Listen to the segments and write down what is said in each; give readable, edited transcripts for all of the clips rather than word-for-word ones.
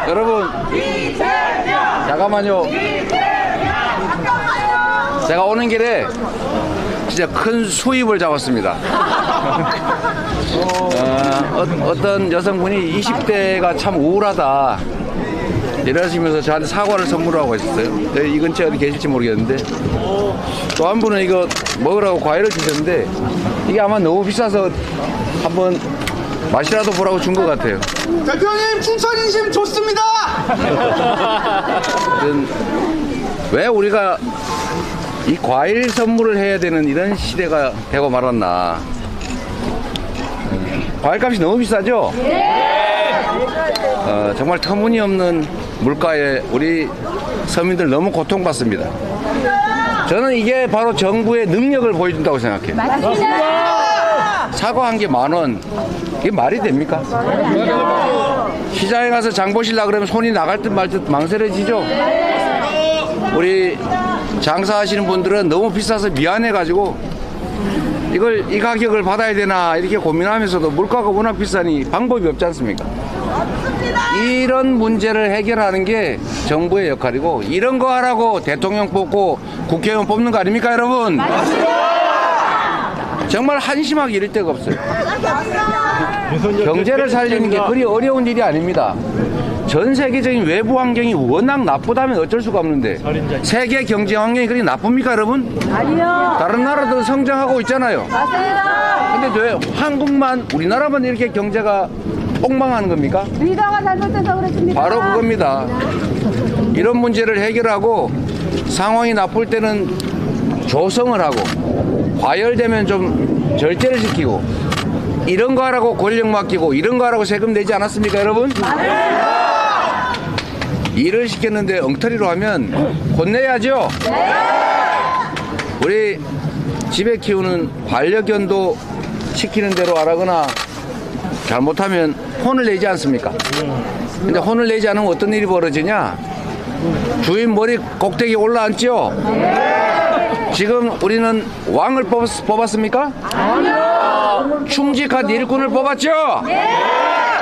여러분, 잠깐만요. 제가 오는 길에 진짜 큰 수입을 잡았습니다. 어떤 여성분이 20대가 참 우울하다 이러시면서 저한테 사과를 선물하고 있었어요. 이 근처에 어디 계실지 모르겠는데, 또 한 분은 이거 먹으라고 과일을 주셨는데 이게 아마 너무 비싸서 한번 맛이라도 보라고 준 것 같아요. 대표님 춘천 인심 좋습니다. 왜 우리가 이 과일 선물을 해야 되는 이런 시대가 되고 말았나. 과일값이 너무 비싸죠? 정말 터무니없는 물가에 우리 서민들 너무 고통받습니다. 저는 이게 바로 정부의 능력을 보여준다고 생각해요. 맞습니다. 사과 한 개 10,000원, 이게 말이 됩니까? 시장에 가서 장 보시려고 그러면 손이 나갈 듯 말 듯 망설여지죠? 우리 장사하시는 분들은 너무 비싸서 미안해가지고 이 가격을 받아야 되나 이렇게 고민하면서도 물가가 워낙 비싸니 방법이 없지 않습니까? 이런 문제를 해결하는 게 정부의 역할이고, 이런 거 하라고 대통령 뽑고 국회의원 뽑는 거 아닙니까, 여러분? 정말 한심하게 이럴 데가 없어요. 경제를 살리는 게 그리 어려운 일이 아닙니다. 전 세계적인 외부 환경이 워낙 나쁘다면 어쩔 수가 없는데, 세계 경제 환경이 그리 나쁩니까, 여러분? 아니요. 다른 나라도 성장하고 있잖아요. 맞아요. 근데 왜 한국만, 우리나라만 이렇게 경제가 폭망하는 겁니까? 리더가 잘못해서 그렇습니다. 바로 그겁니다. 이런 문제를 해결하고, 상황이 나쁠 때는 조성을 하고, 과열되면 좀 절제를 시키고, 이런 거 하라고 권력 맡기고, 이런 거 하라고 세금 내지 않았습니까, 여러분? 일을 시켰는데 엉터리로 하면 혼내야죠. 우리 집에 키우는 반려견도 시키는 대로 하라거나 잘못하면 혼을 내지 않습니까? 근데 혼을 내지 않으면 어떤 일이 벌어지냐? 주인 머리 꼭대기에 올라앉죠? 지금 우리는 왕을 뽑았습니까? 아니요. 충직한 일꾼을 뽑았죠?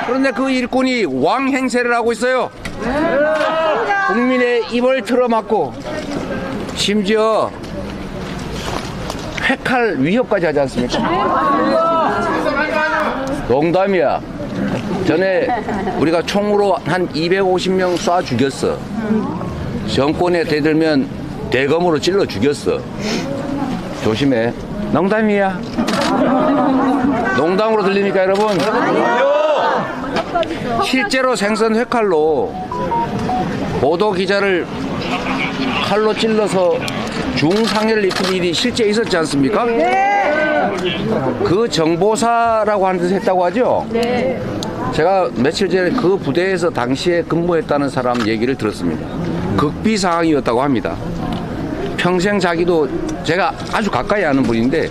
그런데 그 일꾼이 왕 행세를 하고 있어요. 국민의 입을 틀어막고 심지어 회칼 위협까지 하지 않습니까? 농담이야. 전에 우리가 총으로 한 250명 쏴 죽였어. 정권에 대들면 대검으로 찔러 죽였어. 조심해. 농담이야. 농담으로 들립니까, 여러분? 실제로 생선 회칼로 보도 기자를 칼로 찔러서 중상해를 입힌 일이 실제 있었지 않습니까? 그 정보사라고 하는 데서 했다고 하죠? 제가 며칠 전에 그 부대에서 당시에 근무했다는 사람 얘기를 들었습니다. 극비 상황이었다고 합니다. 평생 자기도, 제가 아주 가까이 아는 분인데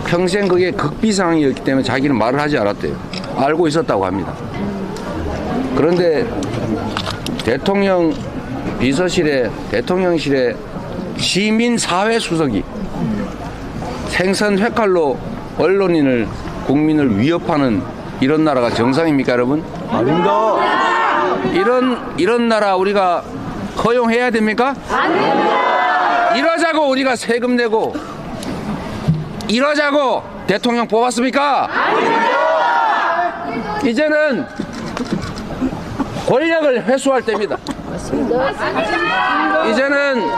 평생 그게 극비 상황이었기 때문에 자기는 말을 하지 않았대요. 알고 있었다고 합니다. 그런데 대통령 비서실에, 대통령실에 시민사회수석이 생선 회칼로 언론인을, 국민을 위협하는 이런 나라가 정상입니까, 여러분? 아닙니다. 이런 나라 우리가 허용해야 됩니까? 아닙니다. 이러자고 우리가 세금 내고, 이러자고 대통령 뽑았습니까? 아닙니다. 이제는 권력을 회수할 때입니다. 이제는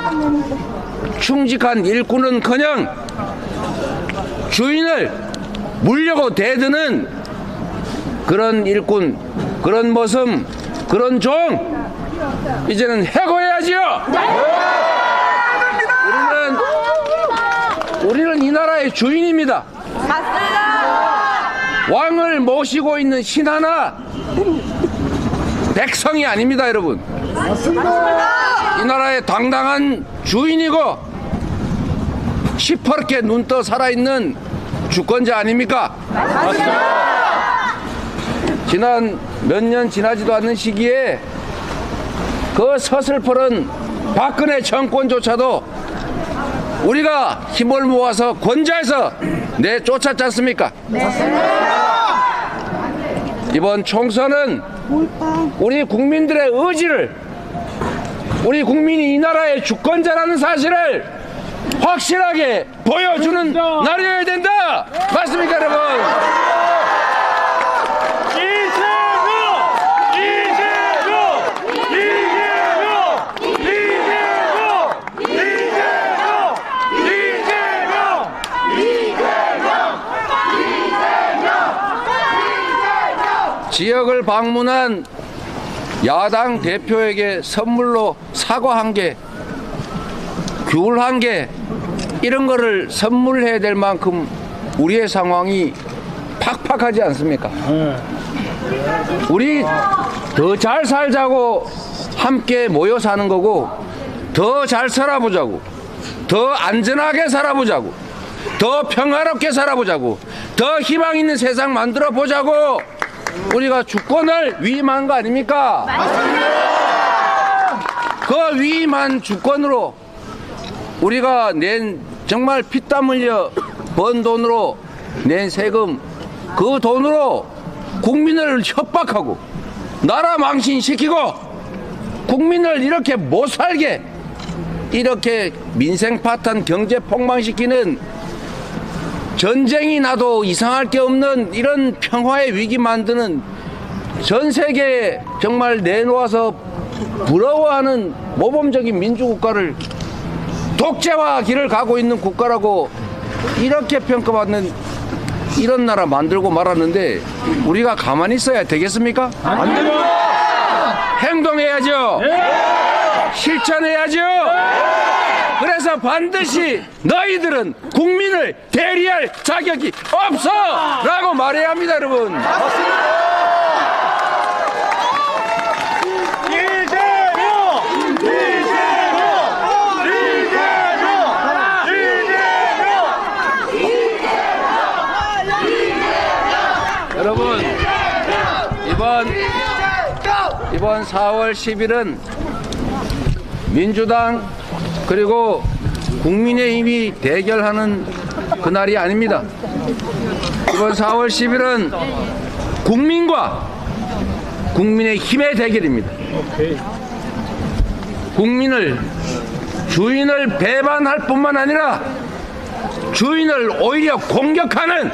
충직한 일꾼은커녕 주인을 물려고 대드는 그런 일꾼, 그런 모습, 그런 종 이제는 해고해야지요. 우리는 이 나라의 주인입니다. 왕을 모시고 있는 신하나 백성이 아닙니다, 여러분. 이 나라의 당당한 주인이고 시퍼렇게 눈떠 살아있는 주권자 아닙니까? 지난 몇 년 지나지도 않는 시기에 그 서슬퍼런 박근혜 정권조차도 우리가 힘을 모아서 권좌해서 내쫓았지 않습니까? 이번 총선은 우리 국민들의 의지를, 우리 국민이 이 나라의 주권자라는 사실을 확실하게 보여주는 날이어야 된다. 맞습니까, 여러분? 지역을 방문한 야당 대표에게 선물로 사과 한 개, 귤 한 개, 이런 거를 선물해야 될 만큼 우리의 상황이 팍팍하지 않습니까? 우리 더 잘 살자고 함께 모여 사는 거고, 더 잘 살아보자고, 더 안전하게 살아보자고, 더 평화롭게 살아보자고, 더 희망 있는 세상 만들어 보자고 우리가 주권을 위임한 거 아닙니까? 그 위임한 주권으로 우리가 낸, 정말 피땀 흘려 번 돈으로 낸 세금, 그 돈으로 국민을 협박하고 나라 망신시키고 국민을 이렇게 못 살게, 이렇게 민생 파탄 경제 폭망시키는, 전쟁이 나도 이상할 게 없는 이런 평화의 위기 만드는, 전 세계에 정말 내놓아서 부러워하는 모범적인 민주국가를 독재화 길을 가고 있는 국가라고 이렇게 평가받는 이런 나라 만들고 말았는데 우리가 가만히 있어야 되겠습니까? 안 됩니다. 행동해야죠. 실천해야죠. 그래서 반드시 너희들은 국민을 대리할 자격이 없어! 라고 말해야 합니다, 여러분. 여러분, 이번 4월 10일은 민주당 그리고 국민의힘이 대결하는 그날이 아닙니다. 이번 4월 10일은 국민과 국민의힘의 대결입니다. 주인을 배반할 뿐만 아니라 주인을 오히려 공격하는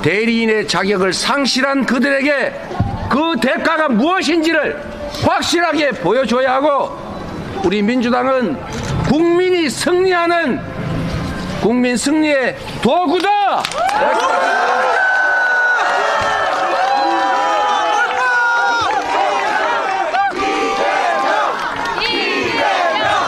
대리인의 자격을 상실한 그들에게 그 대가가 무엇인지를 확실하게 보여줘야 하고, 우리 민주당은 국민이 승리하는 국민 승리의 도구다!